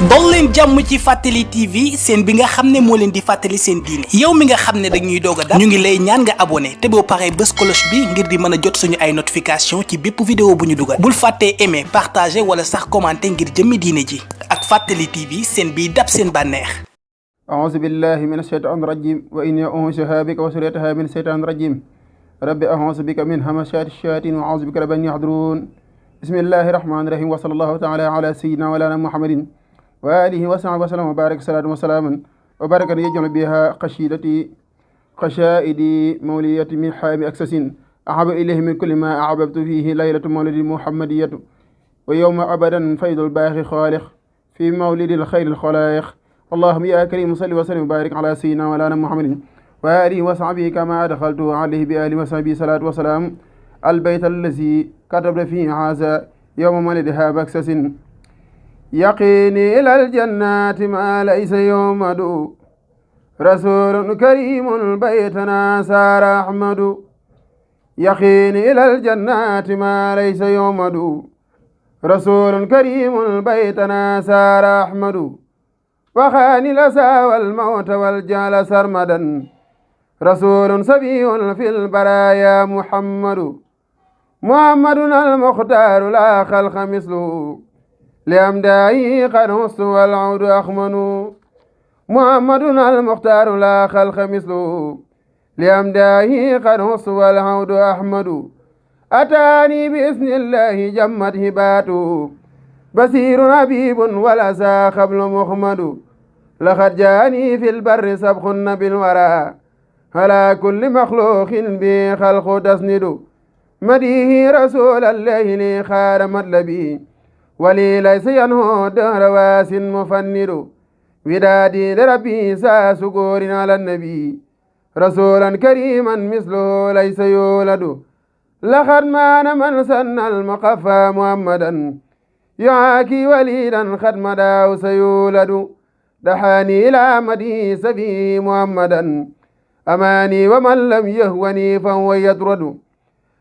dal leen jàmm ci Fàttali TV seen bi nga xam ne moo leen di fàttali seen diine yow mi nga xam ne dañuy doog a dab ñu ngi lay ñaan nga abonné te boo paree bës cloche bi ngir di mën a jot suñu ay notification ci bépp vidéo bu ñu dugal bul fàttee aimer partager wala sax commenter ngir jëmmi diine ji ak Fàttali TV seen biy dab seen bànneex. أعوذ بالله من الشيطان الرجيم وإني أعوذها بك وذريتها من الشيطان الرجيم رب أعوذ بك من همزات الشياطين وأعوذ بك رب أن يحضرون بسم الله الرحمن الرحيم وصلى الله تعالى على سيدنا ولانا محمد وآله وصحبه وسلم وبارك صلاة وسلاما وبارك يجعل بها قشيدتي قشائدي مولية من حام أكسس أحب إليه من كل ما أحببت فيه ليلة مولد محمدية ويوم أبدا فيض الباخي خالق في مولد الخير الخلائق اللهم يا كريم صل وسلم وبارك على سيدنا ولانا محمد وآله وصحبه كما أدخلت عليه بآله وصحبه صلاة وسلام البيت الذي كتب فيه هذا يوم مولدها بكسس يقيني إلى الجنات ما ليس يومد رسول كريم بيتنا سار أحمد يقيني إلى الجنات ما ليس يومد رسول كريم بيتنا سار أحمد وخاني الأسى والموت والجهل سرمدا رسول سبي في البرايا محمد المختار لا خلق مثله لأمدائه قد هص والعود أخمن محمد المختار لا خلق مثله لأمدائه قد هص والعود أحمد أتاني بإذن الله جمت هباته بصير حبيب والأسى خبل محمد لقد جاني في البر سبخ بالورى على كل مخلوق بخلق تسند مديه رسول الله لي خار مطلبي ولي ليس ينهو دهر واس مفند ودادي لربي ساسكور على النبي رسولا كريما مثله ليس يولد لقد مان من سن المقفى محمدا يعاكي وليدا قد مداه سيولد دحاني إلى مدي سبي محمدا أماني ومن لم يهوني فهو يطرد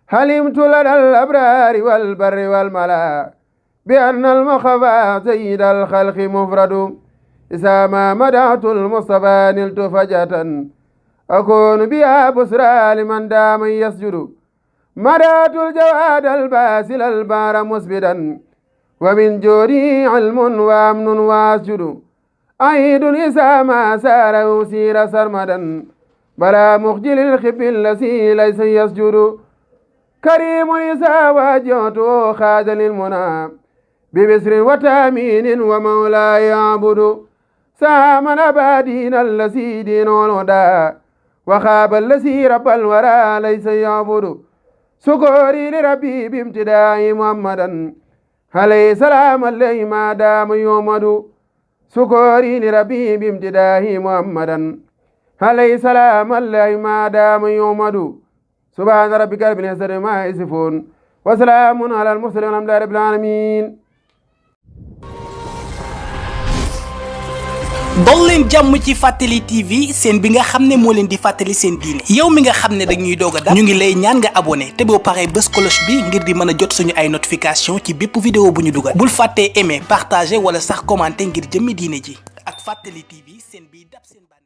حلمت لدى الأبرار والبر والملا بأن المخفى سيد الخلق مفرد إذا ما مدحت المصطفى نلت فجأة أكون بها بسرى لمن دام يسجد مدحت الجواد الباسل البار مسبدا ومن جوري علم وأمن واسجد أعيد إذا ما سار وسير سرمدا بلا مخجل الخب الذي ليس يسجد كريم إذا واجهته خاذل المنى ببسر وتامين ومولاي يعبد سامن أبادين الذي دين الهدى وخاب الذي رب الورى ليس يعبد سكوري لربي بامتداء محمدا عليه سلام الله ما دام يومد سكوري لربي بامتداء محمدا عليه سلام الله ما دام يومد سبحان ربك رب العزة عما يصفون وسلام على المرسلين والحمد لله رب العالمين dal leen jàmm ci Fàttali TV seen bi nga xam ne moo leen di fàttali seen diine yow mi nga xam ne dañuy doog a dab ñu ngi lay ñaan nga abonné te boo paree bës cloche bi ngir di mën a jot suñu ay notification ci bépp vidéo bu ñu dugal bul fàttee aimer partager wala sax commenter ngir jëmmi diine ji ak Fàttali TV seen biy dab seen bànneex